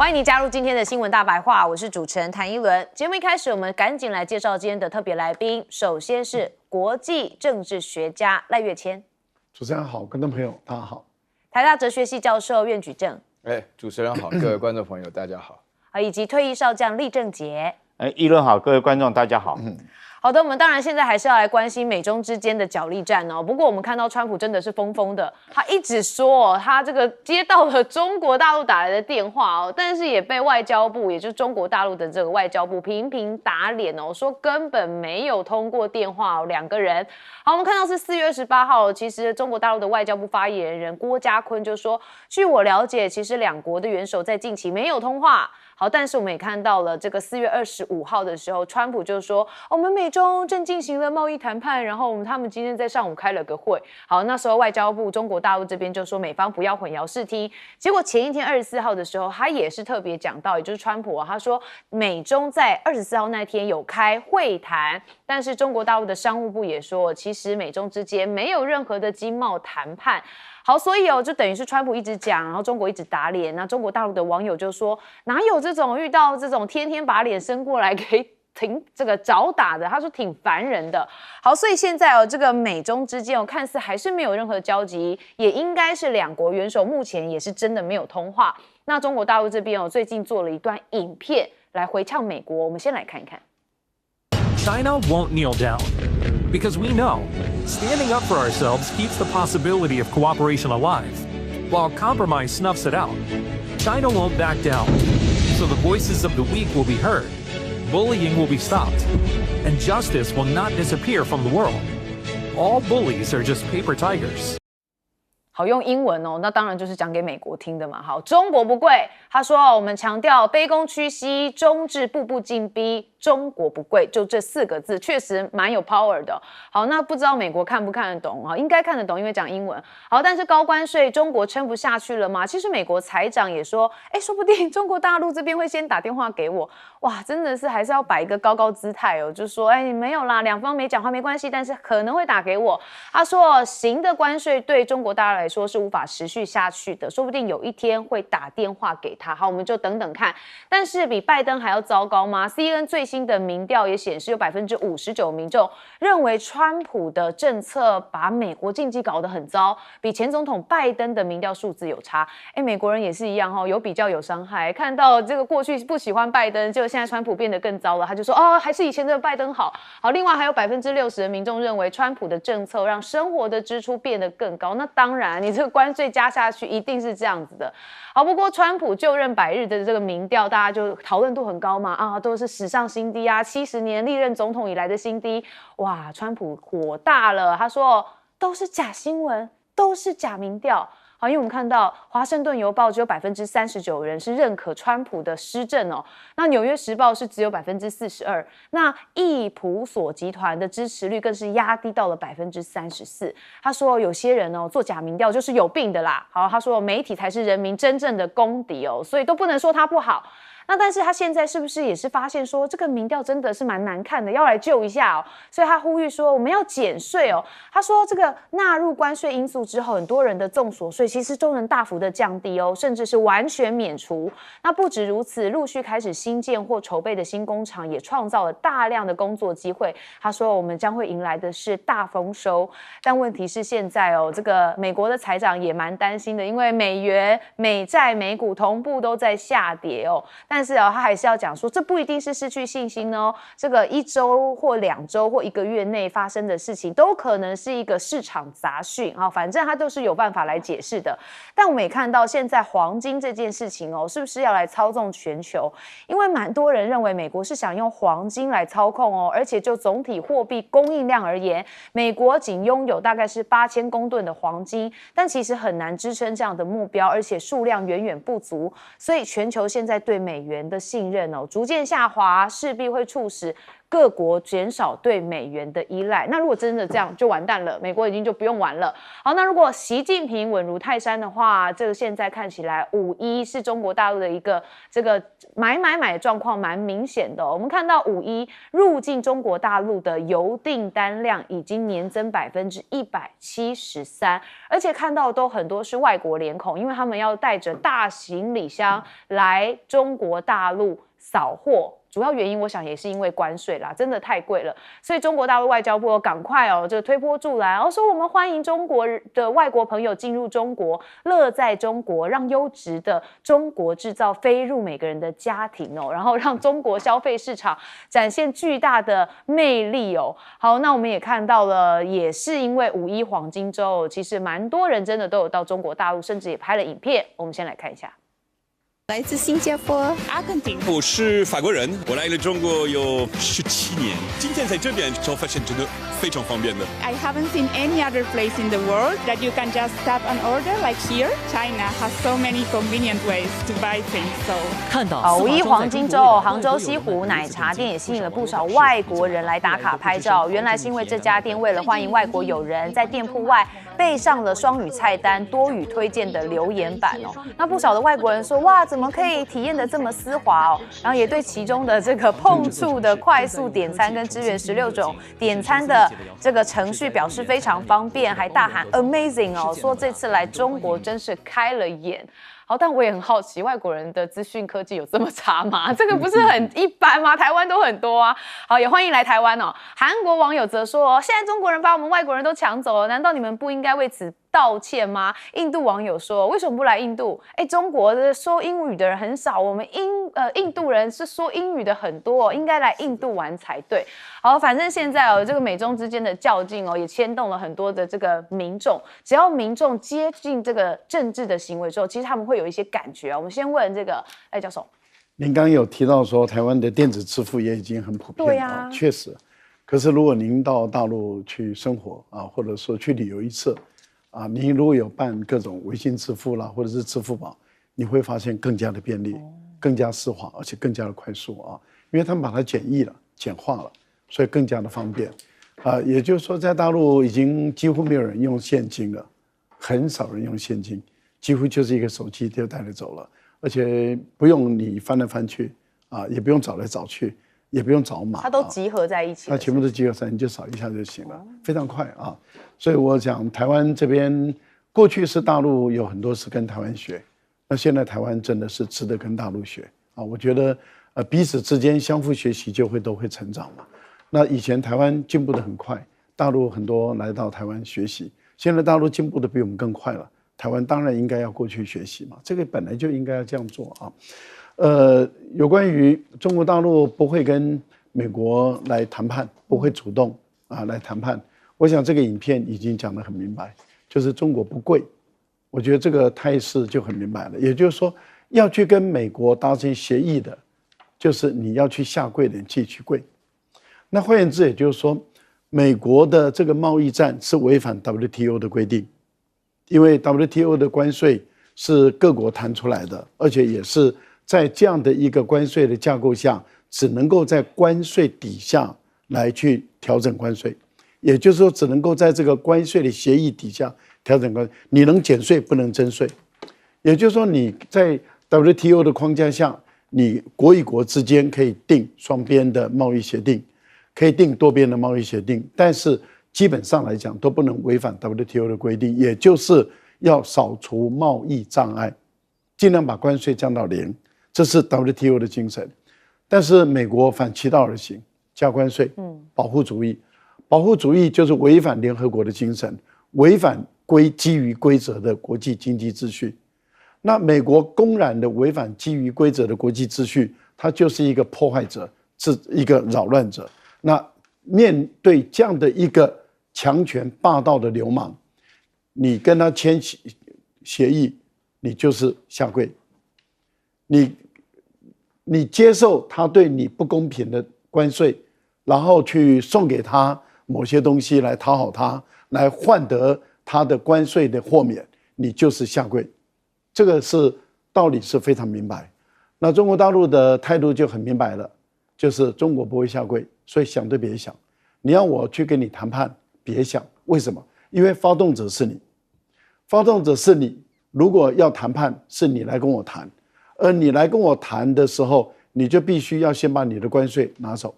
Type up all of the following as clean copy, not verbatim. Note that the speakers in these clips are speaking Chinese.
欢迎你加入今天的新闻大白话，我是主持人谭一伦。节目一开始，我们赶紧来介绍今天的特别来宾。首先是国际政治学家赖岳谦。主持人好，观众朋友大家好。台大哲学系教授苑举正。主持人好，各位观众朋友大家好。以及退役少将厉正杰。一伦好，各位观众大家好。好的，我们当然现在还是要来关心美中之间的角力战哦。不过我们看到川普真的是疯疯的，他一直说他这个接到了中国大陆打来的电话哦，但是也被外交部，也就是中国大陆的这个外交部频频打脸哦，说根本没有通过电话哦，两个人。好，我们看到是4月28号，其实中国大陆的外交部发言人郭家坤就说，据我了解，其实两国的元首在近期没有通话。好，但是我们也看到了这个4月25号的时候，川普就说，我们美中正进行了贸易谈判，然后他们今天在上午开了个会。好，那时候外交部中国大陆这边就说美方不要混淆视听。结果前一天24号的时候，他也是特别讲到，也就是川普他说美中在24号那天有开会谈，但是中国大陆的商务部也说，其实美中之间没有任何的经贸谈判。好，所以就等于是川普一直讲，然后中国一直打脸。那中国大陆的网友就说，哪有这种遇到这种天天把脸伸过来给挺这个找打的？他说挺烦人的。好，所以现在这个美中之间看似还是没有任何交集，也应该是两国元首目前也是真的没有通话。那中国大陆这边最近做了一段影片来回呛美国，我们先来看一看。China won't kneel down because we know standing up for ourselves keeps the possibility of cooperation alive, while compromise snuffs it out. China won't back down, so the voices of the weak will be heard, bullying will be stopped, and justice will not disappear from the world. All bullies are just paper tigers. 好，用英文那当然就是讲给美国听的嘛。好，中国不贵，他说我们强调卑躬屈膝，中至步步进逼，中国不贵，就这4个字，确实蛮有 power 的。好，那不知道美国看不看得懂啊？应该看得懂，因为讲英文。好，但是高关税，中国撑不下去了吗？其实美国财长也说，说不定中国大陆这边会先打电话给我。哇，真的是还是要摆一个高高姿态就说，没有啦，两方没讲话没关系，但是可能会打给我。他说，新的关税对中国大陆来说是无法持续下去的，说不定有一天会打电话给他。好，我们就等等看。但是比拜登还要糟糕吗？ CNN 最新的民调也显示，有59%民众认为川普的政策把美国经济搞得很糟，比前总统拜登的民调数字有差。美国人也是一样有比较有伤害。看到这个过去不喜欢拜登，结果现在川普变得更糟了，他就说还是以前的拜登好。好，另外还有60%的民众认为川普的政策让生活的支出变得更高。那当然，你这个关税加下去一定是这样子的。好，不过川普就任100日的这个民调，大家就讨论度很高嘛，都是史上新低啊，70年历任总统以来的新低。哇，川普火大了，他说都是假新闻，都是假民调。好，因为我们看到华盛顿邮报只有39%人是认可川普的施政那纽约时报是只有42%，那易普所集团的支持率更是压低到了34%。他说有些人做假民调就是有病的啦。好，他说媒体才是人民真正的公敌所以都不能说他不好。那但是他现在是不是也是发现说这个民调真的是蛮难看的，要来救一下所以他呼吁说我们要减税他说这个纳入关税因素之后，很多人的综所税其实都能大幅的降低甚至是完全免除。那不止如此，陆续开始新建或筹备的新工厂也创造了大量的工作机会。他说我们将会迎来的是大丰收。但问题是现在这个美国的财长也蛮担心的，因为美元、美债、美股同步都在下跌但是他还是要讲说，这不一定是失去信心这个1周或2周或1个月内发生的事情，都可能是一个市场杂讯反正他都是有办法来解释的。但我们也看到，现在黄金这件事情是不是要来操纵全球？因为蛮多人认为美国是想用黄金来操控而且就总体货币供应量而言，美国仅拥有大概是8000公吨的黄金，但其实很难支撑这样的目标，而且数量远远不足，所以全球现在对美元的信任逐渐下滑，势必会促使各国减少对美元的依赖。那如果真的这样，就完蛋了，美国已经就不用玩了。好，那如果习近平稳如泰山的话，这个现在看起来5.1是中国大陆的一个这个买的状况蛮明显的。我们看到5.1入境中国大陆的邮订单量已经年增173%，而且看到都很多是外国脸孔，因为他们要带着大行李箱来中国大陆扫货。主要原因我想也是因为关税啦，真的太贵了，所以中国大陆外交部赶快这个推波助澜，说我们欢迎中国的外国朋友进入中国，乐在中国，让优质的中国制造飞入每个人的家庭然后让中国消费市场展现巨大的魅力好，那我们也看到了，也是因为5.1黄金周，其实蛮多人真的都有到中国大陆，甚至也拍了影片，我们先来看一下。来自新加坡、阿根廷。我是法国人，我来了中国有17年。今天在这边做发现真的非常方便的。I haven't seen any other place in the world that you can just tap an order like here. China has so many convenient ways to buy things. So 看到5.1黄金周，杭州西湖奶茶店也吸引了不少外国人来打卡拍照。原来是因为这家店为了欢迎外国友人，在店铺外备上了双语菜单、多语推荐的留言板那不少的外国人说，哇，怎么可以体验的这么丝滑然后也对其中的这个碰触的快速点餐跟支援16种点餐的这个程序表示非常方便，还大喊 amazing 说这次来中国真是开了眼。好，但我也很好奇，外国人的资讯科技有这么差吗？这个不是很一般吗？台湾都很多啊。好，也欢迎来台湾韩国网友则说，现在中国人把我们外国人都抢走了，难道你们不应该为此道歉吗？印度网友说，为什么不来印度？中国的说英语的人很少，我们印度人是说英语的很多应该来印度玩才对。好，反正现在这个美中之间的较劲也牵动了很多的这个民众，只要民众接近这个政治的行为之后，其实他们会有一些感觉我们先问这个赖教授，您刚刚有提到说台湾的电子支付也已经很普遍了，对啊，确实。可是如果您到大陆去生活或者说去旅游一次您如果有办各种微信支付啦，或者是支付宝，你会发现更加的便利，更加丝滑，而且更加的快速因为他们把它简易了、简化了，所以更加的方便也就是说，在大陆已经几乎没有人用现金了，很少人用现金，几乎就是一个手机就带着走了，而且不用你翻来翻去也不用找来找去，也不用找码，它都集合在一起了，它全部都集合在，你就扫一下就行了，非常快所以我想台湾这边过去是大陆有很多是跟台湾学，那现在台湾真的是值得跟大陆学我觉得彼此之间相互学习都会成长嘛。那以前台湾进步得很快，大陆很多来到台湾学习，现在大陆进步的比我们更快了，台湾当然应该要过去学习嘛，这个本来就应该要这样做有关于中国大陆不会跟美国来谈判，不会主动来谈判，我想这个影片已经讲得很明白，就是中国不跪，我觉得这个态势就很明白了。也就是说，要去跟美国达成协议的，就是你要去下跪的人继续跪。那换言之，也就是说，美国的这个贸易战是违反 WTO 的规定，因为 WTO 的关税是各国谈出来的，而且也是在这样的一个关税的架构下，只能够在关税底下来去调整关税，也就是说，只能够在这个关税的协议底下调整关税，你能减税不能征税。也就是说，你在 WTO 的框架下，你国与国之间可以订双边的贸易协定，可以订多边的贸易协定，但是基本上来讲都不能违反 WTO 的规定，也就是要扫除贸易障碍，尽量把关税降到0，这是 WTO 的精神。但是美国反其道而行，加关税，保护主义，保护主义就是违反联合国的精神，违反基于规则的国际经济秩序。那美国公然的违反基于规则的国际秩序，它就是一个破坏者，是一个扰乱者。那面对这样的一个强权霸道的流氓，你跟他签协议，你就是下跪。你接受他对你不公平的关税，然后去送给他某些东西来讨好他，来换得他的关税的豁免，你就是下跪。这个是道理是非常明白。那中国大陆的态度就很明白了，就是中国不会下跪，所以想都别想。你要我去跟你谈判，别想。为什么？因为发动者是你，发动者是你。如果要谈判，是你来跟我谈，而你来跟我谈的时候，你就必须要先把你的关税拿走，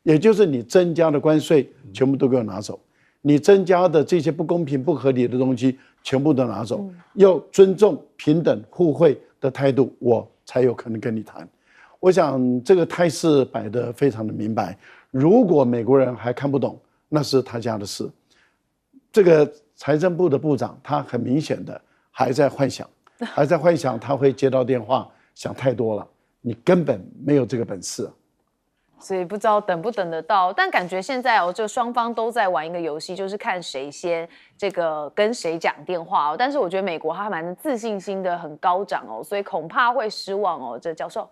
也就是你增加的关税全部都给我拿走，你增加的这些不公平、不合理的东西全部都拿走，要尊重、平等、互惠的态度，我才有可能跟你谈。我想这个态势摆得非常的明白。如果美国人还看不懂，那是他家的事。这个财政部的部长，他很明显的还在幻想，他会接到电话，想太多了，你根本没有这个本事。所以不知道等不等得到，但感觉现在就双方都在玩一个游戏，就是看谁先这个跟谁讲电话但是我觉得美国他蛮自信心的很高涨所以恐怕会失望这教授，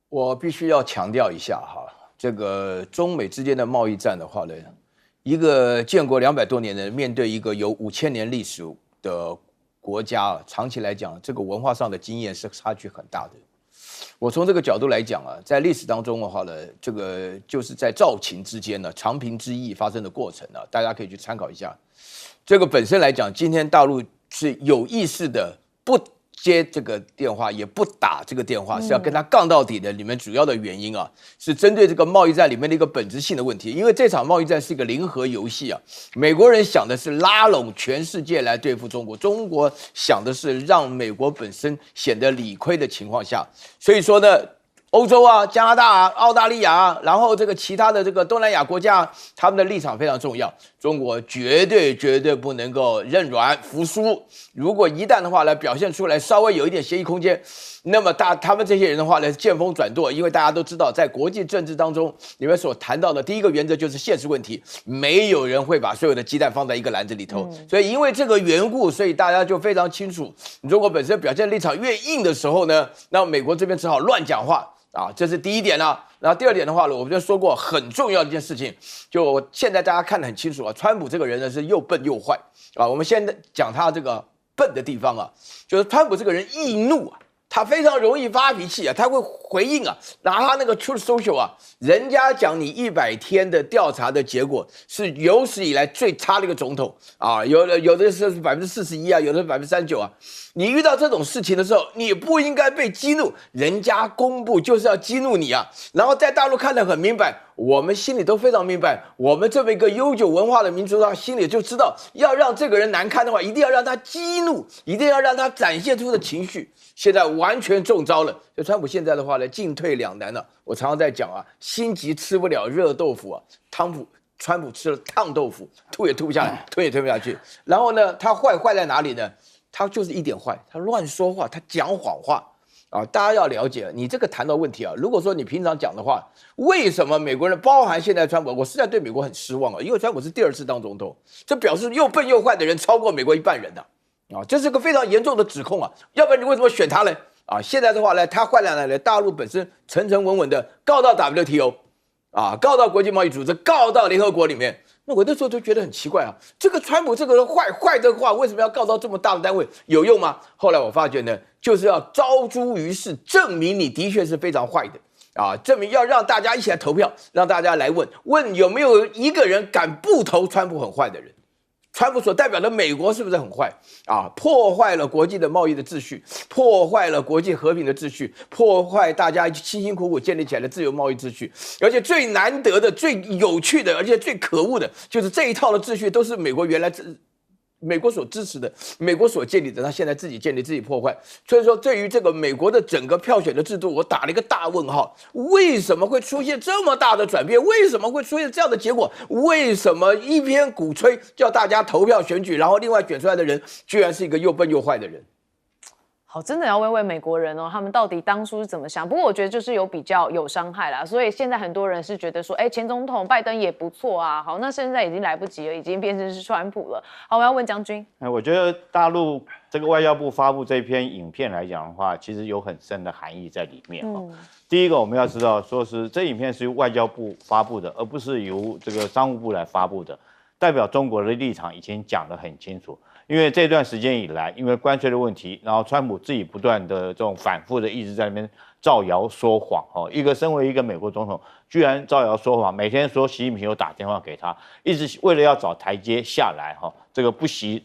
我必须要强调一下哈，这个中美之间的贸易战的话呢，一个建国200多年的面对一个有5000年历史的国家长期来讲，这个文化上的经验是差距很大的。我从这个角度来讲在历史当中的话呢，这个就是在赵秦之间呢，长平之役发生的过程大家可以去参考一下。这个本身来讲，今天大陆是有意识的不接这个电话，也不打这个电话，是要跟他杠到底的。里面主要的原因是针对这个贸易战里面的一个本质性的问题。因为这场贸易战是一个零和游戏美国人想的是拉拢全世界来对付中国，中国想的是让美国本身显得理亏的情况下，所以说呢，欧洲加拿大澳大利亚然后这个其他的这个东南亚国家，他们的立场非常重要。中国绝对不能够认软服输。如果一旦的话呢，表现出来稍微有一点协议空间，那么他们这些人的话呢，见风转舵。因为大家都知道，在国际政治当中，你们所谈到的第一个原则就是现实问题，没有人会把所有的鸡蛋放在一个篮子里头。所以因为这个缘故，所以大家就非常清楚，中国本身表现立场越硬的时候呢，那美国这边只好乱讲话。这是第一点然后第二点的话呢，我们就说过很重要的一件事情，就现在大家看得很清楚川普这个人呢是又笨又坏我们先讲他这个笨的地方就是川普这个人易怒他非常容易发脾气他会回应拿他那个 Truth Social 人家讲你100天的调查的结果是有史以来最差的一个总统有的是41%有的是39%你遇到这种事情的时候，你不应该被激怒，人家公布就是要激怒你然后在大陆看得很明白，我们心里都非常明白，我们这么一个悠久文化的民族心里就知道，要让这个人难堪的话，一定要让他激怒，一定要让他展现出的情绪。现在完全中招了，所以川普现在的话呢，进退两难了。我常常在讲心急吃不了热豆腐川普吃了烫豆腐，吐也吐不下来，吞也吞不下去。然后呢，他坏在哪里呢？他就是一点坏，他乱说话，他讲谎话大家要了解，你这个谈到问题如果说你平常讲的话，为什么美国人，包含现在川普，我实在对美国很失望因为川普是第2次当总统，这表示又笨又坏的人超过美国1半人这是个非常严重的指控要不然你为什么选他呢现在的话呢，他坏在哪里？大陆本身沉稳稳的告到 WTO 告到国际贸易组织，告到联合国里面。那我那时候就觉得很奇怪这个川普这个人坏的话，为什么要告到这么大的单位？有用吗？后来我发觉呢，就是要招诸于世，证明你的确是非常坏的证明要让大家一起来投票，让大家来问有没有一个人敢不投川普很坏的人。川普所代表的美国是不是很坏破坏了国际的贸易的秩序，破坏了国际和平的秩序，破坏大家辛辛苦苦建立起来的自由贸易秩序。而且最难得的、最有趣的，而且最可恶的，就是这一套的秩序都是美国原来美国所支持的，美国所建立的，他现在自己建立自己破坏。所以说，对于这个美国的整个票选的制度，我打了一个大问号：为什么会出现这么大的转变？为什么会出现这样的结果？为什么一边鼓吹叫大家投票选举，然后另外选出来的人居然是一个又笨又坏的人？好，真的要问美国人他们到底当初是怎么想？不过我觉得就是有比较有伤害啦，所以现在很多人是觉得说，前总统拜登也不错好，那现在已经来不及了，已经变成是川普了。好，我要问将军，我觉得大陆这个外交部发布这篇影片来讲的话，其实有很深的含义在里面第一个，我们要知道，说是这影片是由外交部发布的，而不是由这个商务部来发布的。代表中国的立场已经讲得很清楚。因为这段时间以来，因为关税的问题，然后川普自己不断的这种反复的一直在那边造谣说谎哦。身为一个美国总统，居然造谣说谎，每天说习近平有打电话给他，一直为了要找台阶下来哈。这个不惜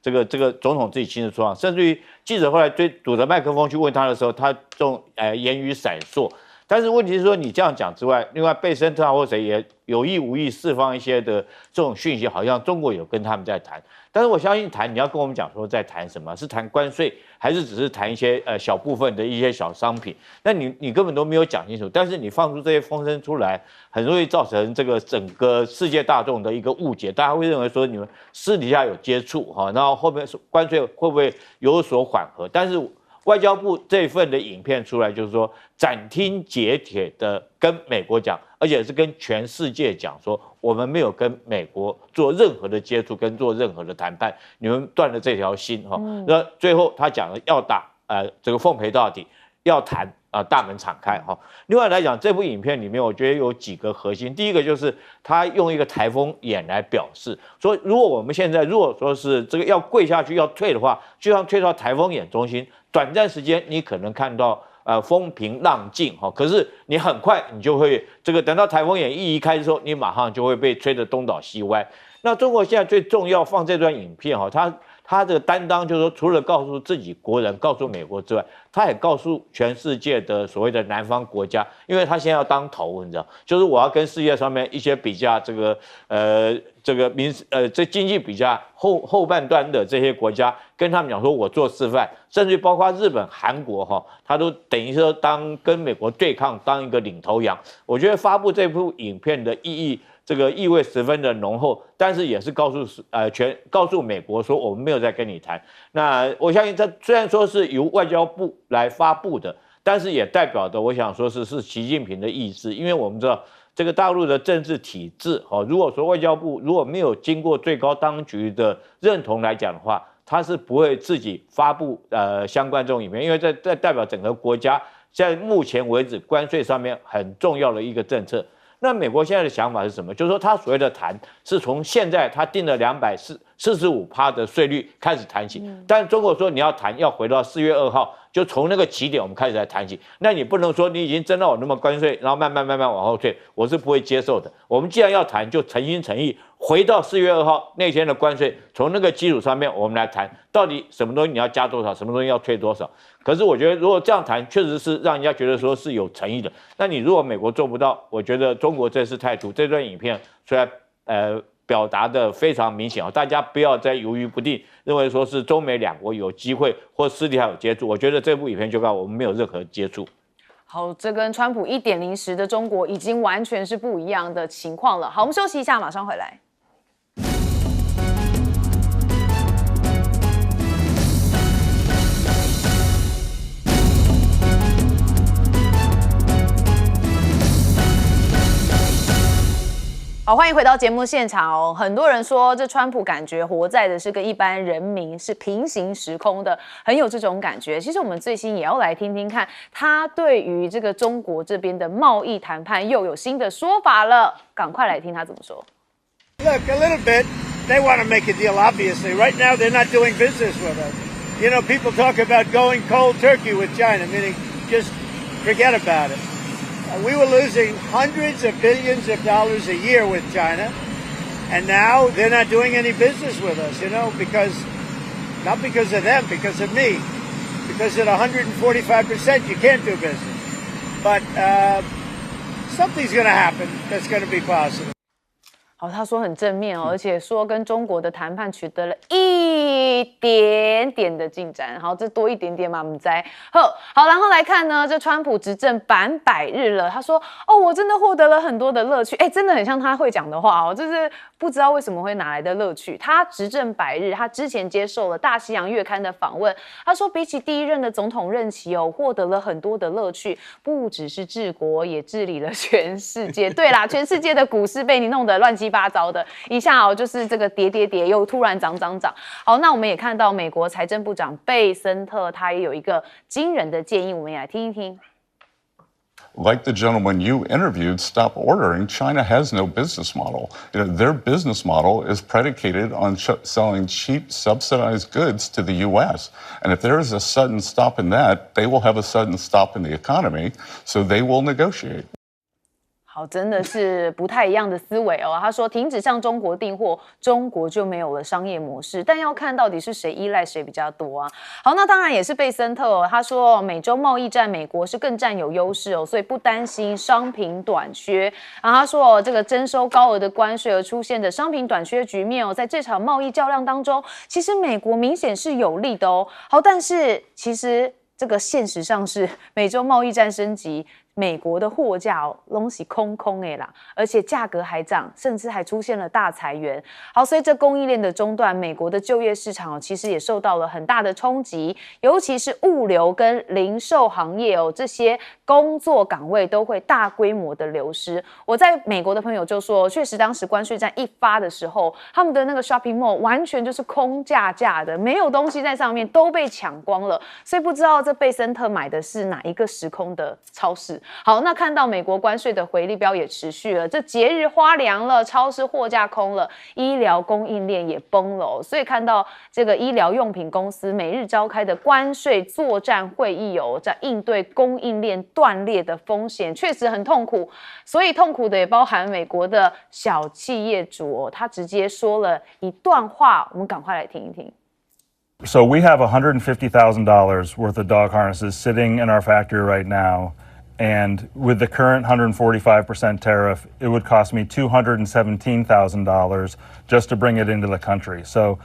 这个总统自己亲自说谎，甚至于记者后来堵着麦克风去问他的时候，他这种言语闪烁。但是问题是说，你这样讲之外，另外贝森特或谁也有意无意释放一些的这种讯息，好像中国有跟他们在谈。但是我相信你要跟我们讲说在谈什么，是谈关税，还是只是谈一些小部分的一些小商品？那你根本都没有讲清楚。但是你放出这些风声出来，很容易造成这个整个世界大众的一个误解，大家会认为说你们私底下有接触哈，然后后面关税会不会有所缓和？但是外交部这份的影片出来，就是说斩钉截铁的跟美国讲，而且是跟全世界讲说，我们没有跟美国做任何的接触，跟做任何的谈判，你们断了这条心哈。那最后他讲了要打这个奉陪到底，要谈大门敞开哈。另外来讲，这部影片里面，我觉得有几个核心。第一个就是他用一个台风眼来表示，说如果我们现在如果说是这个要跪下去要退的话，就像退到台风眼中心，短暂时间你可能看到风平浪静哈，可是你很快你就会这个等到台风眼一移开的时候，你马上就会被吹得东倒西歪。那中国现在最重要放这段影片哈，他的担当就是说，除了告诉自己国人、告诉美国之外，他也告诉全世界的所谓的南方国家，因为他现在要当头，你知道，就是我要跟世界上面一些比较这经济比较后半端的这些国家，跟他们讲说，我做示范，甚至包括日本、韩国哈，他都等于说跟美国对抗，当一个领头羊。我觉得发布这部影片的意味十分的浓厚，但是也是告诉美国说我们没有在跟你谈。那我相信这虽然说是由外交部来发布的，但是也代表的我想说是习近平的意志，因为我们知道这个大陆的政治体制如果说外交部如果没有经过最高当局的认同来讲的话，他是不会自己发布相关这种影片，因为这代表整个国家在目前为止关税上面很重要的一个政策。那美国现在的想法是什么？就是说，他所谓的谈是从现在他定了245%的税率开始谈起，但中国说你要谈要回到4月2号，就从那个起点我们开始来谈起。那你不能说你已经征到我那么关税，然后慢慢往后退，我是不会接受的。我们既然要谈，就诚心诚意回到4月2号那天的关税，从那个基础上面我们来谈，到底什么东西你要加多少，什么东西要退多少。可是我觉得，如果这样谈，确实是让人家觉得说是有诚意的。那你如果美国做不到，我觉得中国这次态度，这段影片虽然表达的非常明显大家不要再犹豫不定，认为说是中美两国有机会或私底下有接触。我觉得这部影片就告诉我们没有任何接触。好，这跟川普1.0时的中国已经完全是不一样的情况了。好，我们休息一下，马上回来。好，欢迎回到节目现场哦。很多人说，这川普感觉活在的是跟一般人民是平行时空的，很有这种感觉。其实我们最新也要来听听看，他对于这个中国这边的贸易谈判又有新的说法了。赶快来听他怎么说。Look, a little bit, they want to make a deal, obviously. Right now, they're not doing business with us. You know, people talk about going cold turkey with China, meaning just forget about it. We were losing hundreds of billions of dollars a year with China, and now they're not doing any business with us, you know, not because of them, because of me. Because at 145%, you can't do business. But something's going to happen that's going to be positive. 好，他说很正面而且说跟中国的谈判取得了一点点的进展。好，这多一点点嘛，我们在好，然后来看呢，这川普执政100日了，他说我真的获得了很多的乐趣，真的很像他会讲的话就是不知道为什么会哪来的乐趣。他执政100日，他之前接受了大西洋月刊的访问，他说比起第一任的总统任期获得了很多的乐趣，不只是治国，也治理了全世界。对啦，全世界的股市被你弄得乱七八糟的，一下就是这个跌，又突然涨。好，那我们也看到美国财政部长贝森特他也有一个惊人的建议，我们也来听一听。like the gentleman you interviewed, stop ordering. China has no business model. Their business model is predicated on selling cheap, subsidized goods to the U.S. And if there is a sudden stop in that, they will have a sudden stop in the economy, so they will negotiate. 好，真的是不太一样的思维哦。他说，停止向中国订货，中国就没有了商业模式。但要看到底是谁依赖谁比较多啊。好，那当然也是贝森特哦。他说，美洲贸易战，美国是更占有优势哦，所以不担心商品短缺。然后他说，这个征收高额的关税而出现的商品短缺局面哦，在这场贸易较量当中，其实美国明显是有利的哦。好，但是其实这个现实上是美洲贸易战升级。美国的货架哦，拢是空的啦，而且价格还涨，甚至还出现了大裁员。好，随着供应链的中断，美国的就业市场哦，其实也受到了很大的冲击，尤其是物流跟零售行业哦，这些工作岗位都会大规模的流失。我在美国的朋友就说，确实当时关税战一发的时候，他们的那个 shopping mall 完全就是空架的，没有东西在上面，都被抢光了。所以不知道这贝森特买的是哪一个时空的超市。好，那看到美国关税的回力标也持续了，这节日花凉了，超市货架空了，医疗供应链也崩了哦。所以看到这个医疗用品公司每日召开的关税作战会议哦，在应对供应链断裂的风险，确实很痛苦。所以痛苦的也包含美国的小企业主哦，他直接说了一段话，我们赶快来听一听。So we have $150,000 worth of dog harnesses sitting in our factory right now. And with the current 145% tariff, it would cost me $217,000 just to bring it into the country. So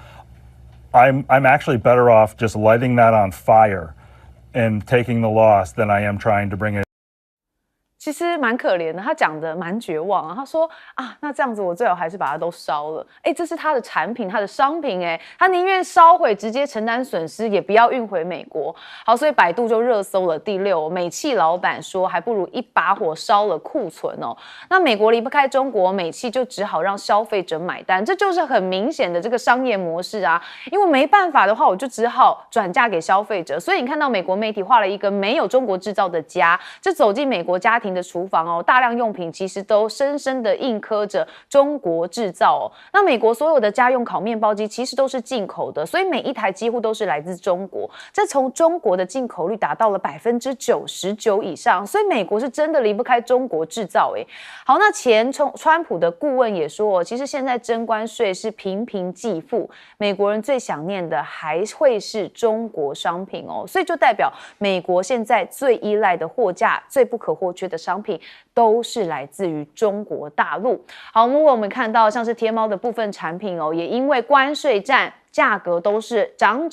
I'm actually better off just lighting that on fire and taking the loss than I am trying to bring it. 其实蛮可怜的，他讲的蛮绝望啊。他说啊，那这样子我最好还是把它都烧了。这是他的产品，他的商品，他宁愿烧毁，直接承担损失，也不要运回美国。好，所以百度就热搜了第6，美企老板说还不如一把火烧了库存哦。那美国离不开中国，美企就只好让消费者买单，这就是很明显的这个商业模式啊。因为没办法的话，我就只好转嫁给消费者。所以你看到美国媒体画了一个没有中国制造的家，这走进美国家庭的厨房哦，大量用品其实都深深的印刻着中国制造哦。那美国所有的家用烤面包机其实都是进口的，所以每一台几乎都是来自中国。这从中国的进口率达到了99%以上，所以美国是真的离不开中国制造。好，那前川普的顾问也说，其实现在征关税是频频计付，美国人最想念的还会是中国商品哦，所以就代表美国现在最依赖的货架、最不可或缺的商品都是来自于中国大陆。好，如果我们看到像是天猫的部分产品哦，也因为关税战价格都是涨，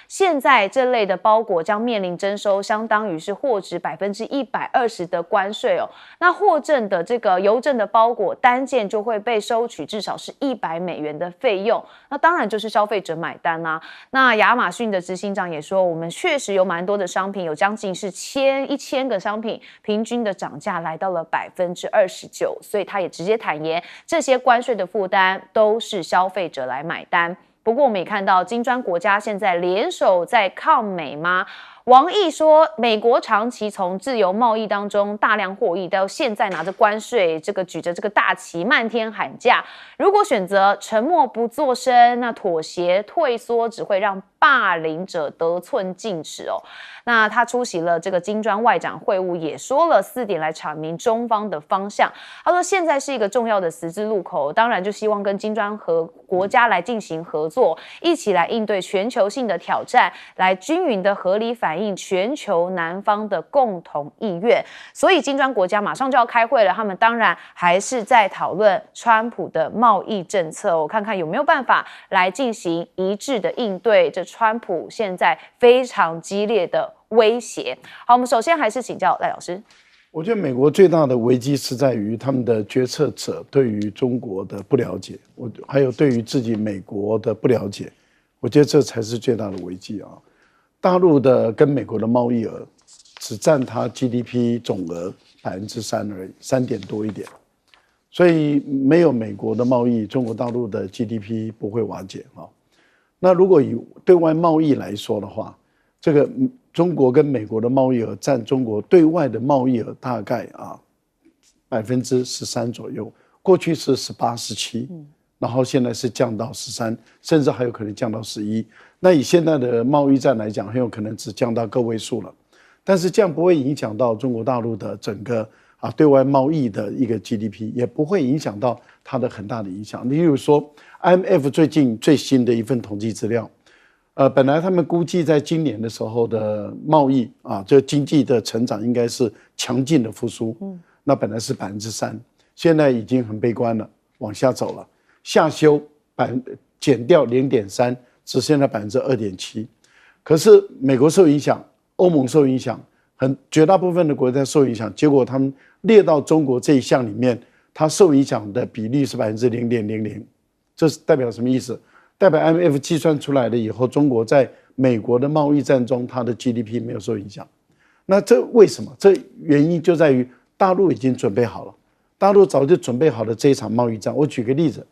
现在这类的包裹将面临征收，相当于是货值120%的关税哦。那货证的这个邮政的包裹单件就会被收取至少是$100的费用，那当然就是消费者买单啦。那亚马逊的执行长也说，我们确实有蛮多的商品，有将近是1000个商品，平均的涨价来到了29%，所以他也直接坦言，这些关税的负担都是消费者来买单。不过我们也看到金砖国家现在联手在抗美吗？王毅说，美国长期从自由贸易当中大量获益，到现在拿着关税，举着这个大旗漫天喊价。如果选择沉默不作声，那妥协退缩只会让霸凌者得寸进尺哦。那他出席了这个金砖外长会晤，也说了4点来阐明中方的方向。他说，现在是一个重要的十字路口，当然就希望跟金砖和国家来进行合作，一起来应对全球性的挑战，来均匀的合理反映全球南方的共同意愿。所以金砖国家马上就要开会了，他们当然还是在讨论川普的贸易政策，我看看有没有办法来进行一致的应对这川普现在非常激烈的威胁。好，我们首先还是请教赖老师。我觉得美国最大的危机是在于他们的决策者对于中国的不了解，还有对于自己美国的不了解，我觉得这才是最大的危机啊。大陆的跟美国的贸易额只占它 GDP 总额3%而已，3点多一点，所以没有美国的贸易，中国大陆的 GDP 不会瓦解啊。那如果以对外贸易来说的话，这个中国跟美国的贸易额占中国对外的贸易额大概13%左右，过去是18、17，然后现在是降到13，甚至还有可能降到11。那以现在的贸易战来讲，很有可能只降到个位数了。但是这样不会影响到中国大陆的整个对外贸易的一个 GDP， 也不会影响到它的很大的影响。例如说 IMF 最近最新的一份统计资料，本来他们估计在今年的时候的贸易这经济的成长应该是强劲的复苏，那本来是3%，现在已经很悲观了，往下走了，下修减掉0.3%，只剩下2.7%。可是美国受影响，欧盟受影响，绝大部分的国家受影响，结果他们列到中国这一项里面，它受影响的比例是0.00%，这是代表什么意思？代表 IMF 计算出来了以后，中国在美国的贸易战中，它的 GDP 没有受影响。那这为什么？这原因就在于大陆已经准备好了，大陆早就准备好了这一场贸易战。我举个例子，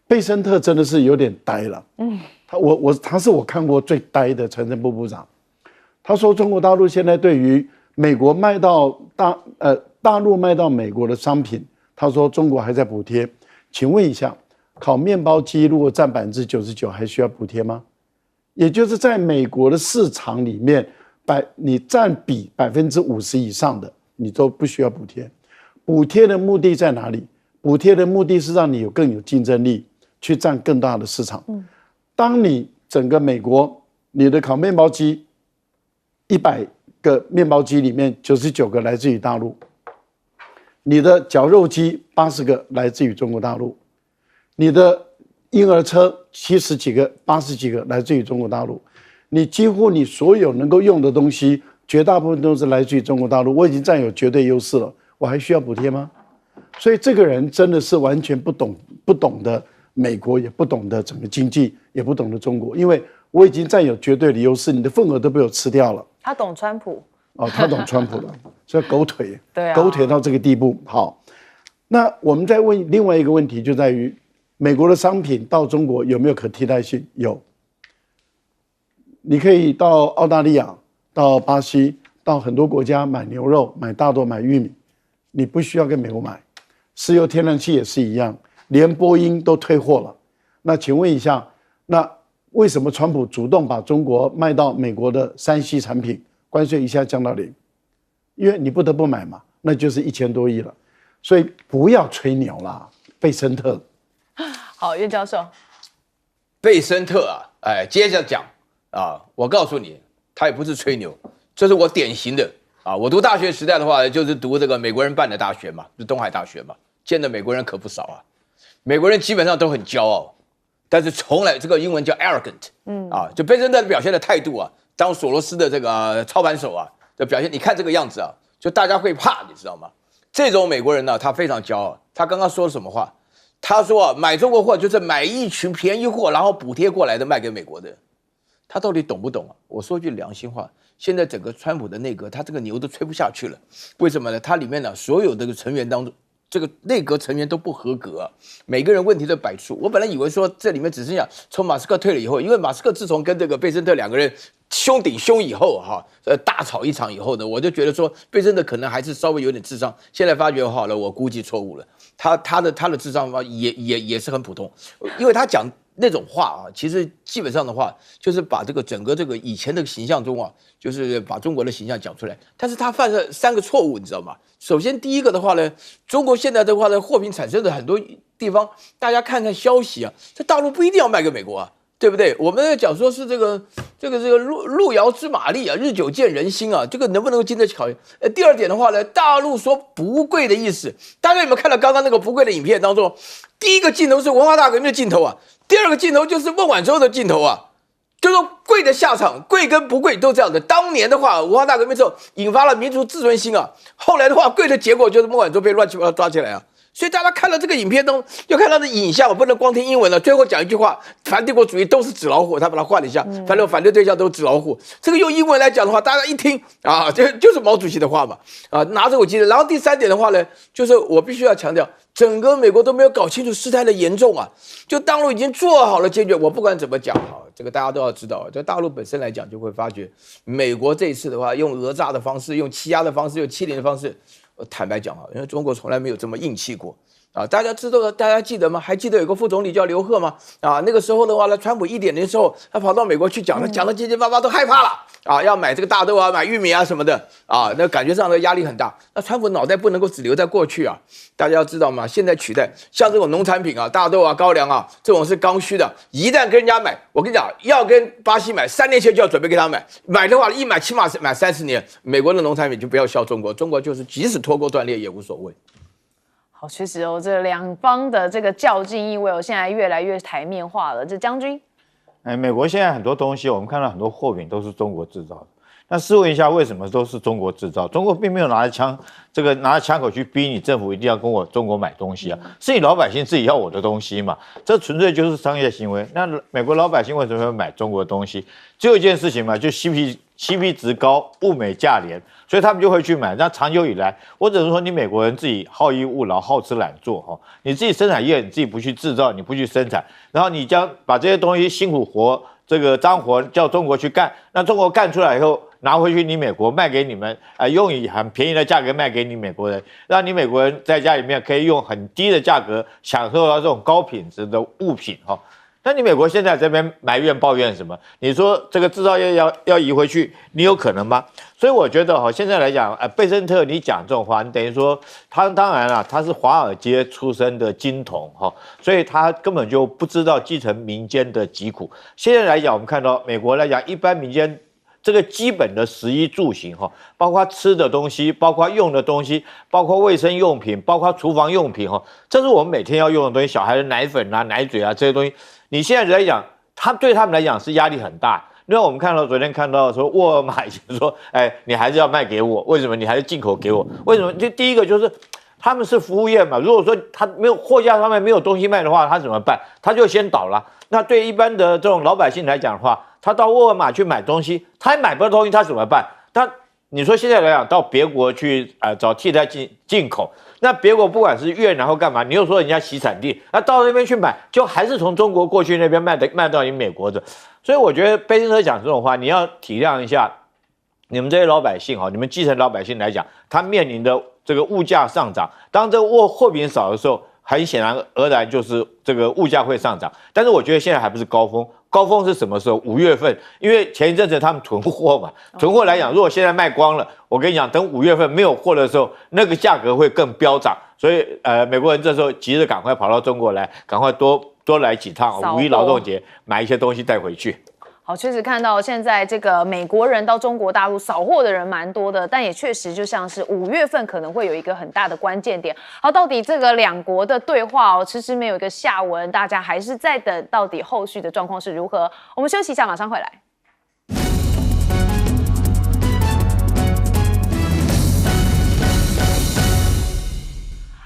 贝森特真的是有点呆了，他是我看过最呆的财政部部长。他说中国大陆现在对于美国卖到大陆卖到美国的商品，他说中国还在补贴。请问一下，烤面包机如果占99%，还需要补贴吗？也就是在美国的市场里面，你占比50%以上的，你都不需要补贴。补贴的目的在哪里？补贴的目的是让你更有竞争力，去占更大的市场。当你整个美国，你的烤面包机100个面包机里面99个来自于大陆，你的绞肉机80个来自于中国大陆，你的婴儿车70几个、80几个来自于中国大陆，你几乎你所有能够用的东西，绝大部分都是来自于中国大陆。我已经占有绝对优势了，我还需要补贴吗？所以这个人真的是完全不懂得美国，也不懂得整个经济，也不懂得中国，因为我已经占有绝对的优势，你的份额都被我吃掉了。他懂川普他懂川普了，所以狗腿，对啊，狗腿到这个地步。好，那我们再问另外一个问题，就在于美国的商品到中国有没有可替代性？有，你可以到澳大利亚、到巴西、到很多国家买牛肉、买大豆、买玉米，你不需要跟美国买。石油、天然气也是一样，连波音都退货了。那请问一下，那为什么川普主动把中国卖到美国的3C产品关税一下降到0？因为你不得不买嘛，那就是1000多亿了。所以不要吹牛啦，贝森特。好，岳教授，贝森特接着讲我告诉你，他也不是吹牛，这是我典型的我读大学时代的话，就是读这个美国人办的大学嘛，就东海大学嘛，见的美国人可不少美国人基本上都很骄傲。但是从来这个英文叫 arrogant，就贝森特表现的态度当索罗斯的这个操盘手的表现，你看这个样子就大家会怕，你知道吗？这种美国人他非常骄傲。他刚刚说了什么话？他说买中国货就是买一群便宜货，然后补贴过来的卖给美国的。他到底懂不懂我说句良心话，现在整个川普的内阁，他这个牛都吹不下去了。为什么呢？他里面所有的成员当中，这个内阁成员都不合格每个人问题都百出。我本来以为说这里面只剩下从马斯克退了以后，因为马斯克自从跟这个贝森特两个人胸顶胸以后大吵一场以后呢，我就觉得说贝森特可能还是稍微有点智商。现在发觉好了，我估计错误了，他的智商也是很普通，因为他讲那种话其实基本上的话，就是把这个整个这个以前的形象中就是把中国的形象讲出来。但是他犯了3个错误，你知道吗？首先第一个的话呢，中国现在的话呢，货品产生的很多地方，大家看看消息这大陆不一定要卖给美国对不对？我们讲说是这个路遥知马力日久见人心这个能不能够经得起考验？第二点的话呢，大陆说不贵的意思，大家有没有看到刚刚那个不贵的影片当中，第一个镜头是文化大革命的镜头第二个镜头就是孟晚舟的镜头就说贵的下场，贵跟不贵都这样的。当年的话，文化大革命之后引发了民族自尊心后来的话，贵的结果就是孟晚舟被乱七八糟抓起来所以大家看了这个影片中，要看他的影像，我不能光听英文了。最后讲一句话：反帝国主义都是纸老虎。他把它换了一下，反正反对对象都是纸老虎。这个用英文来讲的话，大家一听就是毛主席的话嘛拿着我记得。然后第3点的话呢，就是我必须要强调，整个美国都没有搞清楚事态的严重就大陆已经做好了坚决。我不管怎么讲这个大家都要知道，在大陆本身来讲，就会发觉，美国这一次的话，用讹诈的方式，用欺压的方式，用欺凌的方式，坦白讲啊，因为中国从来没有这么硬气过。大家知道，大家记得吗？还记得有个副总理叫刘鹤吗？那个时候的话呢，川普1.0的时候，他跑到美国去讲，讲的结结巴巴都害怕了要买这个大豆买玉米什么的那感觉上的压力很大。那川普脑袋不能够只留在过去大家要知道吗？现在取代像这种农产品大豆高粱这种是刚需的，一旦跟人家买，我跟你讲，要跟巴西买，3年前就要准备给他买的话，一买起码买30年。美国的农产品就不要笑中国，中国就是即使脱钩断裂也无所谓。好，确实这两方的这个较劲意味现在越来越台面化了。这将军，美国现在很多东西，我们看到很多货品都是中国制造的。那试问一下，为什么都是中国制造？中国并没有拿着枪口去逼你政府一定要跟我中国买东西是你老百姓自己要我的东西嘛？这纯粹就是商业行为。那美国老百姓为什么会买中国的东西？只有一件事情嘛，就 CP 值高，物美价廉，所以他们就会去买。那长久以来，我只能说你美国人自己好逸恶劳、好吃懒做你自己生产业你自己不去制造，你不去生产，然后你将把这些东西辛苦活这个脏活叫中国去干，那中国干出来以后拿回去你美国卖给你们用以很便宜的价格卖给你美国人，让你美国人在家里面可以用很低的价格享受到这种高品质的物品那你美国现在这边埋怨抱怨什么？你说这个制造业要移回去，你有可能吗？所以我觉得现在来讲，贝森特你讲这种话，你等于说他当然了，他是华尔街出身的金童所以他根本就不知道基层民间的疾苦。现在来讲，我们看到美国来讲，一般民间这个基本的食衣住行包括吃的东西，包括用的东西，包括卫生用品，包括厨房用品这是我们每天要用的东西，小孩的奶粉奶嘴这些东西。你现在来讲，对他们来讲是压力很大。因为我们昨天看到说沃尔玛以前说，你还是要卖给我，为什么你还是进口给我？为什么？就第一个就是他们是服务业嘛，如果说他没有货架上面没有东西卖的话，他怎么办？他就先倒了。那对一般的这种老百姓来讲的话，他到沃尔玛去买东西，他还买不到东西，他怎么办？你说现在来讲，到别国去找替代进口，那别国不管是越南或干嘛，你又说人家洗产地，那到那边去买，就还是从中国过去那边卖到你美国的。所以我觉得贝森特讲这种话，你要体谅一下你们这些老百姓你们基层老百姓来讲，他面临的这个物价上涨，当这个货品少的时候，很显然而然就是这个物价会上涨。但是我觉得现在还不是高峰。高峰是什么时候？5月份，因为前一阵子他们囤货嘛，囤货来讲，如果现在卖光了，我跟你讲，等5月份没有货的时候，那个价格会更飙涨。所以美国人这时候急着赶快跑到中国来，赶快多来几趟5一劳动节，买一些东西带回去。好，确实看到现在这个美国人到中国大陆扫货的人蛮多的，但也确实就像是5月份可能会有一个很大的关键点。好，到底这个两国的对话迟迟没有一个下文，大家还是在等到底后续的状况是如何。我们休息一下，马上回来。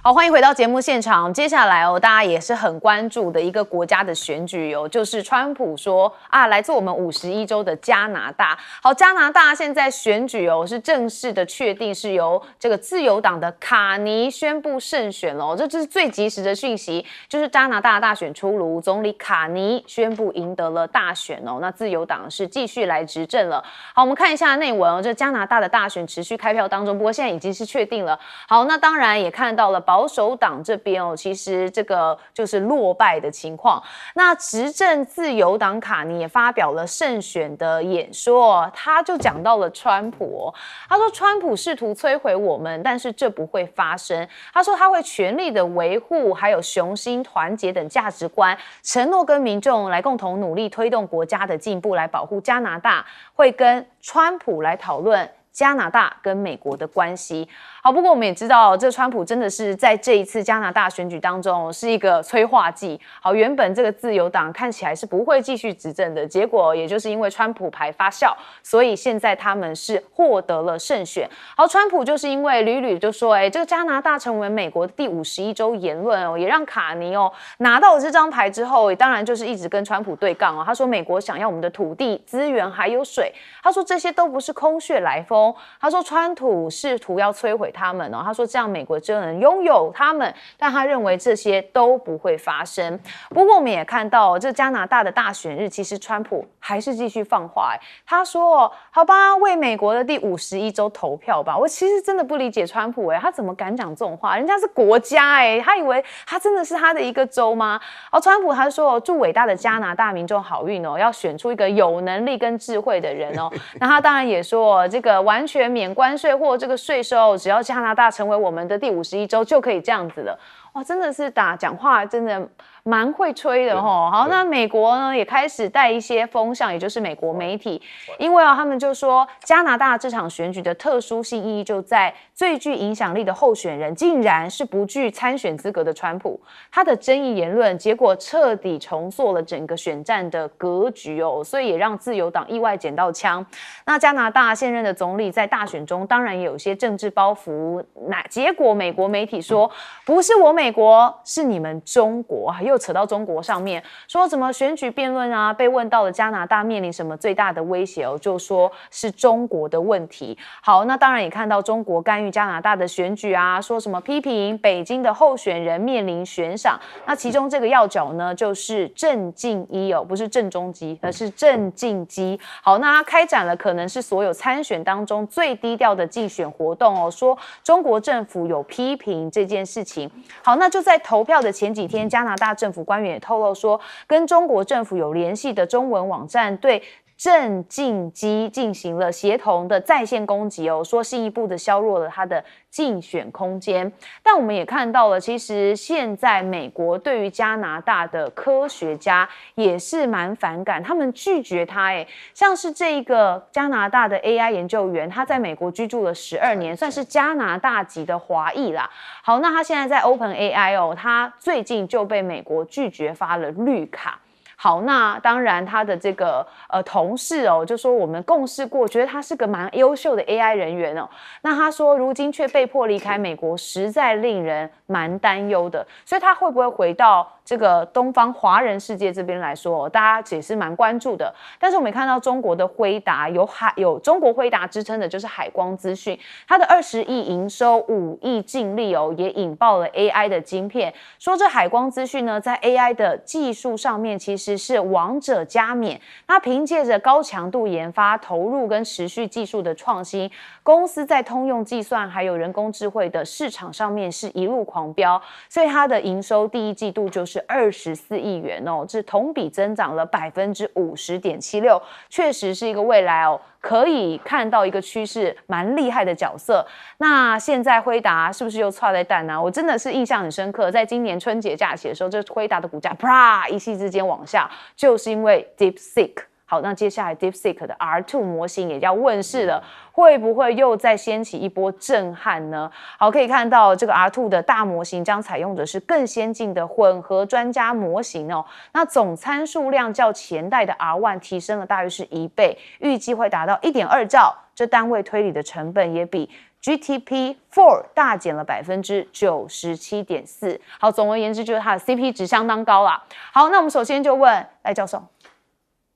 好，欢迎回到节目现场。接下来大家也是很关注的一个国家的选举就是川普说来自我们51州的加拿大。好，加拿大现在选举是正式的确定是由这个自由党的卡尼宣布胜选了这是最及时的讯息，就是加拿大大选出炉，总理卡尼宣布赢得了大选那自由党是继续来执政了。好，我们看一下内文这加拿大的大选持续开票当中，不过现在已经是确定了。好，那当然也看到了保守党这边其实这个就是落败的情况。那执政自由党卡尼也发表了胜选的演说他就讲到了川普他说川普试图摧毁我们，但是这不会发生。他说他会全力的维护还有雄心团结等价值观，承诺跟民众来共同努力推动国家的进步，来保护加拿大，会跟川普来讨论加拿大跟美国的关系。好，不过我们也知道这川普真的是在这一次加拿大选举当中是一个催化剂。好，原本这个自由党看起来是不会继续执政的，结果也就是因为川普牌发酵，所以现在他们是获得了胜选。好，川普就是因为屡屡就说这个加拿大成为美国第51州言论也让卡尼拿到了这张牌之后，当然就是一直跟川普对杠他说美国想要我们的土地资源还有水，他说这些都不是空穴来风，攻。他说川普试图要摧毁他们哦，他说这样美国就能拥有他们，但他认为这些都不会发生。不过我们也看到，这加拿大的大选日，其实川普还是继续放话，他说好吧，为美国的第51州投票吧。我其实真的不理解川普他怎么敢讲这种话？人家是国家他以为他真的是他的一个州吗？川普他说祝伟大的加拿大民众好运要选出一个有能力跟智慧的人那他当然也说这个完全免关税或这个税收，只要加拿大成为我们的第51州就可以这样子了。哇，真的是讲话真的蛮会吹的好，那美国呢也开始带一些风向，也就是美国媒体，因为他们就说加拿大这场选举的特殊性意义就在最具影响力的候选人竟然是不具参选资格的川普，他的争议言论结果彻底重塑了整个选战的格局所以也让自由党意外捡到枪。那加拿大现任的总理在大选中当然也有些政治包袱，结果美国媒体说不是我美国，是你们中国，又扯到中国上面，说怎么选举辩论被问到了加拿大面临什么最大的威胁就说是中国的问题。好，那当然也看到中国干预加拿大的选举说什么批评北京的候选人面临悬赏，那其中这个要角呢就是郑敬一不是郑中基，而是郑敬基。好，那他开展了可能是所有参选当中最低调的竞选活动说中国政府有批评这件事情。好，那就在投票的前几天，加拿大政府官员也透露说，跟中国政府有联系的中文网站对郑敬基进行了协同的在线攻击说进一步的削弱了他的竞选空间。但我们也看到了，其实现在美国对于加拿大的科学家也是蛮反感，他们拒绝他像是这个加拿大的 AI 研究员，他在美国居住了12年，算是加拿大籍的华裔啦。好，那他现在在 OpenAI 他最近就被美国拒绝发了绿卡。好，那当然他的这个同事就说我们共事过，觉得他是个蛮优秀的 AI 人员那他说如今却被迫离开美国，实在令人蛮担忧的。所以他会不会回到这个东方华人世界这边来说大家也是蛮关注的。但是我们也看到中国的辉达有中国辉达之称的就是海光资讯，它的20亿营收5亿净利也引爆了 AI 的晶片，说这海光资讯呢在 AI 的技术上面其实是王者加冕。那凭借着高强度研发投入跟持续技术的创新，公司在通用计算还有人工智慧的市场上面是一路狂飙，所以它的营收第一季度就是24亿元这同比增长了 50.76%， 确实是一个未来可以看到一个趋势蛮厉害的角色。那现在辉达是不是又剉在蛋呢？我真的是印象很深刻，在今年春节假期的时候，这辉达的股价啪一夕之间往下，就是因为 DeepSeek。好，那接下来 DeepSeek 的 R2 模型也要问世了，会不会又再掀起一波震撼呢？好，可以看到这个 R2 的大模型将采用的是更先进的混合专家模型那总参数量较前代的 R1 提升了大约是1倍，预计会达到 1.2兆，这单位推理的成本也比GTP4 大减了 97.4%。 好，总而言之就是它的 CP 值相当高啦。好，那我们首先就问赖教授，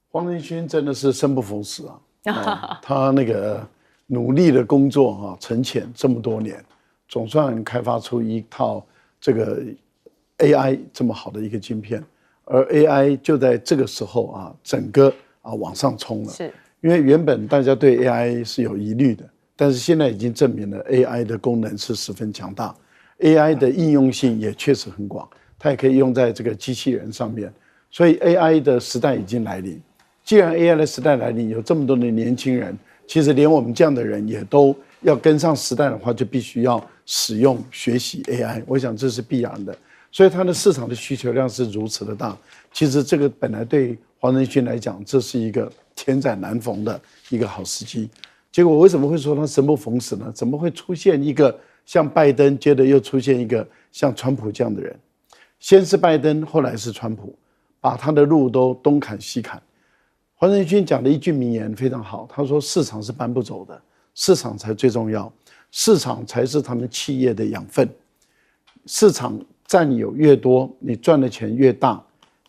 黄仁勋真的是生不逢时他那个努力的工作沉潜这么多年，总算开发出一套这个 AI 这么好的一个晶片，而 AI 就在这个时候整个往上冲了。是，因为原本大家对 AI 是有疑虑的，但是现在已经证明了 AI 的功能是十分强大 ，AI 的应用性也确实很广，它也可以用在这个机器人上面，所以 AI 的时代已经来临。既然 AI 的时代来临，有这么多的年轻人，其实连我们这样的人也都要跟上时代的话，就必须要使用学习 AI， 我想这是必然的。所以它的市场的需求量是如此的大，其实这个本来对黄仁勋来讲，这是一个千载难逢的一个好时机。结果为什么会说他生不逢时呢？怎么会出现一个像拜登，接着又出现一个像川普这样的人？先是拜登，后来是川普，把他的路都东砍西砍。黄仁勋讲的一句名言非常好，他说市场是搬不走的，市场才最重要，市场才是他们企业的养分，市场占有越多，你赚的钱越大，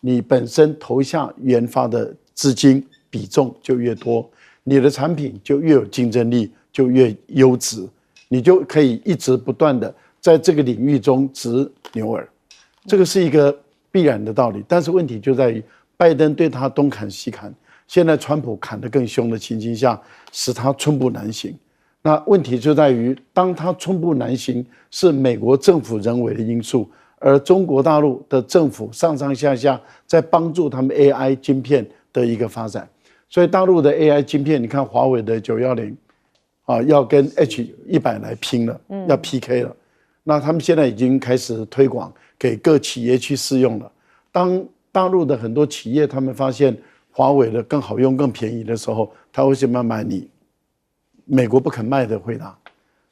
你本身投下研发的资金比重就越多，你的产品就越有竞争力，就越优质，你就可以一直不断的在这个领域中执牛耳，这个是一个必然的道理。但是问题就在于拜登对他东砍西砍，现在川普砍得更凶的情形下，使他寸步难行。那问题就在于，当他寸步难行，是美国政府人为的因素，而中国大陆的政府上上下下在帮助他们 AI 晶片的一个发展。所以大陆的 AI 晶片，你看华为的910啊，要跟 H100来拼了，要 PK 了。那他们现在已经开始推广给各企业去试用了。当大陆的很多企业他们发现华为的更好用、更便宜的时候，他为什么要买你美国不肯卖的辉达？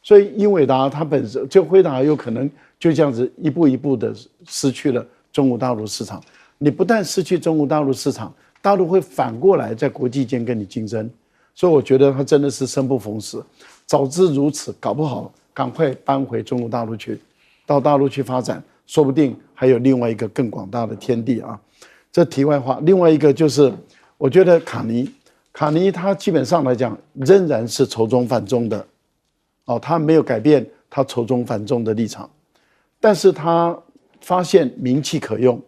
所以英伟达它本身就辉达有可能就这样子一步一步的失去了中国大陆市场。你不但失去中国大陆市场，大陆会反过来在国际间跟你竞争。所以我觉得它真的是生不逢时。早知如此，搞不好赶快搬回中国大陆去，到大陆去发展，说不定还有另外一个更广大的天地啊。这题外话，另外一个就是我觉得卡尼他基本上来讲仍然是仇中反中的，他没有改变他仇中反中的立场，但是他发现名气可用。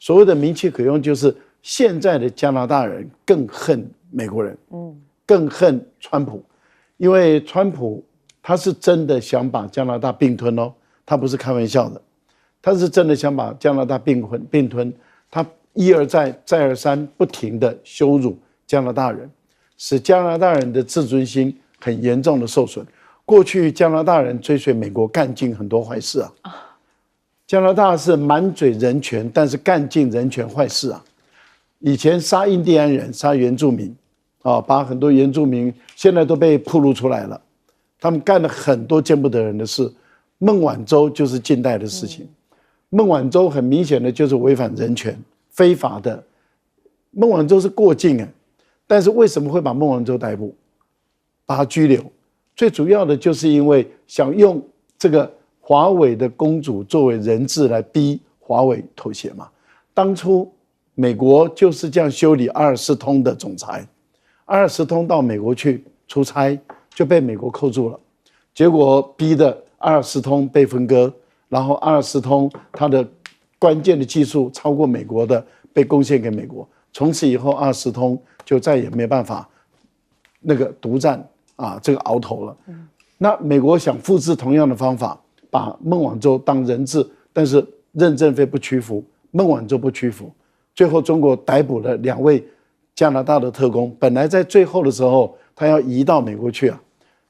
所谓的名气可用，就是现在的加拿大人更恨美国人，更恨川普，因为川普他是真的想把加拿大并吞哦，他不是开玩笑的，他是真的想把加拿大并吞，他一而再再而三不停的羞辱加拿大人，使加拿大人的自尊心很严重的受损。过去加拿大人追随美国干尽很多坏事啊，加拿大是满嘴人权，但是干尽人权坏事啊。以前杀印第安人、杀原住民，把很多原住民现在都被暴露出来了，他们干了很多见不得人的事。孟晚舟就是近代的事情，孟晚舟很明显的就是违反人权，非法的。孟晚舟是过境但是为什么会把孟晚舟逮捕，把他拘留？最主要的就是因为想用这个华为的公主作为人质来逼华为妥协嘛。当初美国就是这样修理阿尔斯通的总裁，阿尔斯通到美国去出差就被美国扣住了，结果逼得阿尔斯通被分割，然后阿尔斯通它的关键的技术超过美国的被贡献给美国，从此以后阿尔斯通就再也没办法那个独占这个鳌头了。那美国想复制同样的方法，把孟晚舟当人质，但是任正非不屈服，孟晚舟不屈服，最后中国逮捕了2位加拿大的特工，本来在最后的时候他要移到美国去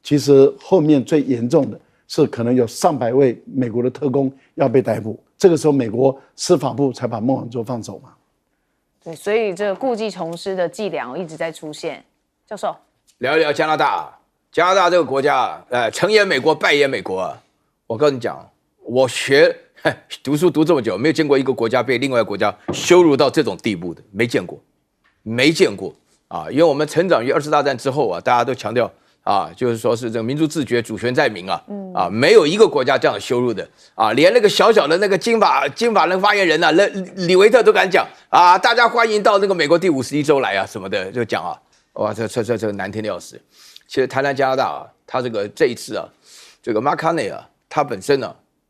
其实后面最严重的是可能有上百位美国的特工要被逮捕，这个时候美国司法部才把孟晚舟放走嘛。对，所以这个故技重施的伎俩一直在出现。教授，聊一聊加拿大。加拿大这个国家成也美国，败也美国我跟你讲，我读书读这么久，没有见过一个国家被另外一个国家羞辱到这种地步的，没见过因为我们成长于2次大战之后大家都强调就是说是这个民族自觉、主权在民没有一个国家这样羞辱的连那个小小的那个金发人发言人李维特都敢讲大家欢迎到那个美国第51州来什么的，就讲哇，这难听的要死。其实谈加拿大他这一次这个 Mark Carney 他本身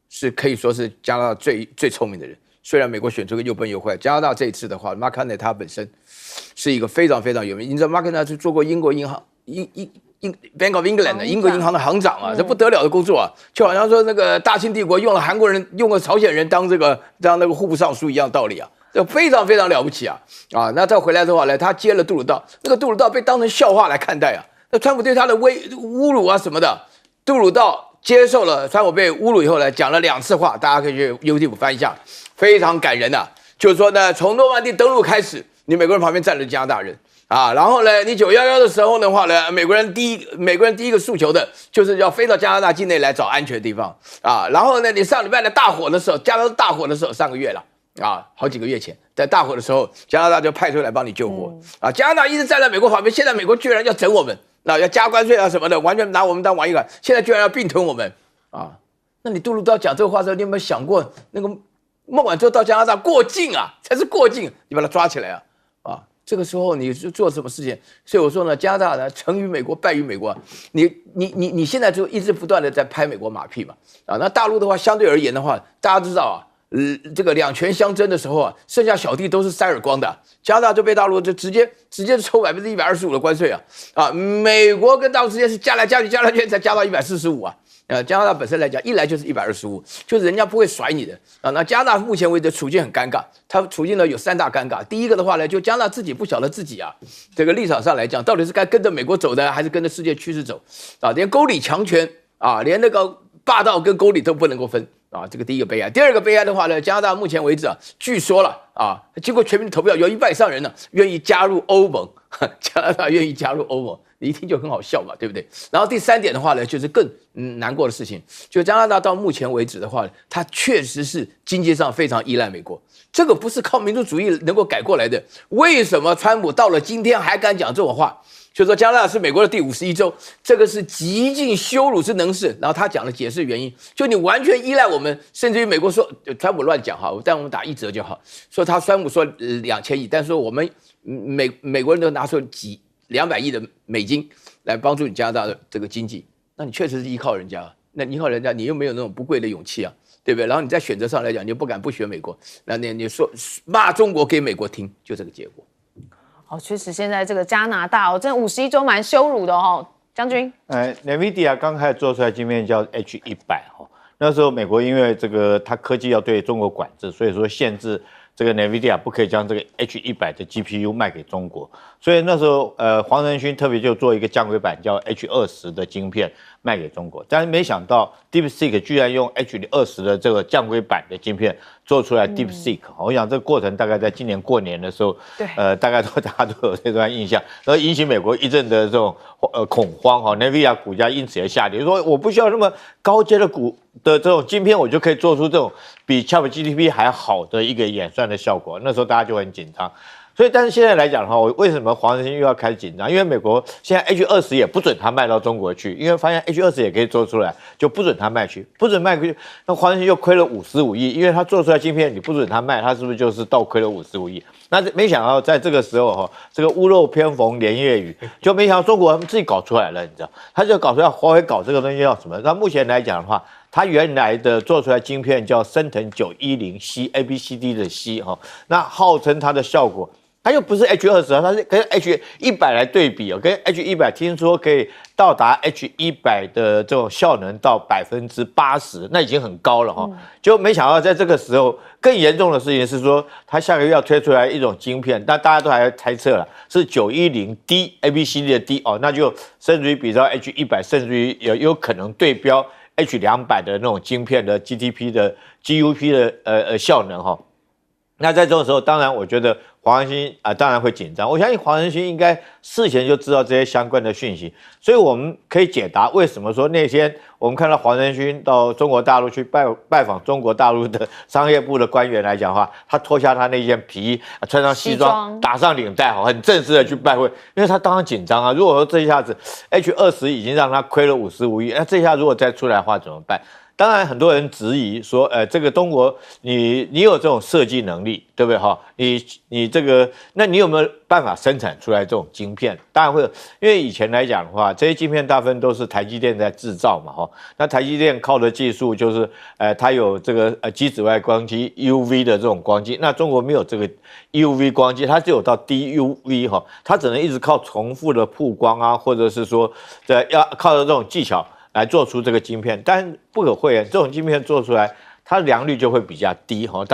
是可以说是加拿大最聪明的人。虽然美国选出个又笨又坏，加拿大这一次的话 ，Mark Carney 他本身是一个非常非常有名。你知道 Mark Carney 是做过英国银行Bank of England 的英国银行的行长这不得了的工作就好像说那个大清帝国用了韩国人、用了朝鲜人当那个户部尚书一样道理这非常非常了不起那再回来的话呢，他接了杜鲁道，那个杜鲁道被当成笑话来看待那川普对他的侮辱什么的，杜鲁道接受了川普被侮辱以后呢，讲了2次话，大家可以去 YouTube 翻一下，非常感人就是说呢，从诺曼底登陆开始，你美国人旁边站着加拿大人然后呢，你911的时候的话呢，美国人第一个诉求的就是要飞到加拿大境内来找安全的地方然后呢，你上礼拜的大火的时候，加拿大大火的时候，上个月了好几个月前，在大火的时候，加拿大就派出来帮你救火加拿大一直站在美国旁边，现在美国居然要整我们要加关税什么的，完全拿我们当玩意儿，现在居然要并吞我们那你杜鲁道讲这个话的时候，你有没有想过那个孟晚舟到加拿大过境才是过境，你把他抓起来这个时候你做什么事情？所以我说呢，加拿大呢成于美国，败于美国。你现在就一直不断的在拍美国马屁嘛啊。那大陆的话，相对而言的话，大家知道啊。这个两权相争的时候啊，剩下小弟都是塞耳光的。加拿大就被大陆就直接抽125%的关税啊！美国跟大陆之间是加来加去才加到145啊！加拿大本身来讲，一来就是125，就是人家不会甩你的啊。那加拿大目前为止处境很尴尬，它处境呢有3大尴尬。第一个的话呢，就加拿大自己不晓得自己啊，这个立场上来讲，到底是该跟着美国走的，还是跟着世界趋势走啊？连公理强权啊，连那个霸道跟公理都不能够分。啊，这个第一个悲哀。第二个悲哀的话呢，加拿大目前为止啊，据说了啊，经过全民投票，有100以上人呢愿意加入欧盟，加拿大愿意加入欧盟，你一听就很好笑嘛，对不对？然后第3点的话呢，就是更难过的事情，就加拿大到目前为止的话，它确实是经济上非常依赖美国，这个不是靠民族主义能够改过来的。为什么川普到了今天还敢讲这种话？就说加拿大是美国的第51州，这个是极尽羞辱之能事。然后他讲了解释原因，就你完全依赖我们，甚至于美国说川普乱讲哈，但我们打1折就好。说川普说2000亿，但是说我们美国人都拿出200亿的美金来帮助你加拿大的这个经济，那你确实是依靠人家，那依靠人家，你又没有那种不贵的勇气啊，对不对？然后你在选择上来讲，你又不敢不选美国，那你说骂中国给美国听，就这个结果。哦，确实，现在这个加拿大哦，真的51州蛮羞辱的哦，将军。NVIDIA 刚开始做出来晶片叫 H100哈，那时候美国因为这个它科技要对中国管制，所以说限制这个 NVIDIA 不可以将这个 H100的 GPU 卖给中国，所以那时候黄仁勋特别就做一个降轨版叫 H20的晶片卖给中国，但是没想到 DeepSeek 居然用 H20的这个降轨版的晶片做出来 DeepSeek，我想这个过程大概在今年过年的时候，大家都有这段印象，然后引起美国一阵的这种恐慌哈 ，NVIDIA 股价因此而下跌，说我不需要那么高阶的这种晶片，我就可以做出这种比 ChatGPT 还好的一个演算的效果，那时候大家就很紧张。所以，但是现在来讲的话，为什么黄仁勋又要开始紧张？因为美国现在 H20也不准他卖到中国去，因为发现 H20也可以做出来，就不准他卖去，不准卖去。那黄仁勋又亏了55亿，因为他做出来晶片你不准他卖，他是不是就是倒亏了55亿？那没想到在这个时候哈，这个屋漏偏逢连夜雨，就没想到中国他们自己搞出来了，你知道？他就搞出来，华为搞这个东西叫什么？那目前来讲的话，它原来的做出来晶片叫升腾910C ABCD 的 C 哈，那号称它的效果。它又不是 H20啊，它是跟 H100来对比哦，跟 H100听说可以到达 H100的这种效能到80%，那已经很高了哈。就没想到在这个时候，更严重的事情是说，它下个月要推出来一种晶片，但大家都还猜测了，是910D ABCD 的 D 哦，那就甚至于比照 H100，甚至于有可能对标 H200的那种晶片的 GTP 的 GUP 的效能哈。那在这种时候，当然我觉得黄仁勋当然会紧张。我相信黄仁勋应该事前就知道这些相关的讯息，所以我们可以解答为什么说那天我们看到黄仁勋到中国大陆去拜访中国大陆的商业部的官员来讲的话，他脱下他那件皮衣，穿上西装，打上领带，很正式的去拜会，因为他当然紧张啊。如果说这一下子 H20已经让他亏了55亿，那这下如果再出来的话怎么办？当然，很多人质疑说，这个中国，你有这种设计能力，对不对哈？你这个，那你有没有办法生产出来这种晶片？当然会有，因为以前来讲的话，这些晶片大部分都是台积电在制造嘛哈。那台积电靠的技术就是，它有这个极紫外光机 UV 的这种光机，那中国没有这个 UV 光机，它只有到 DUV 哈，它只能一直靠重复的曝光啊，或者是说，要靠着这种技巧。来做出这个晶片，但不可讳言，这种晶片做出来，它良率就会比较低哈。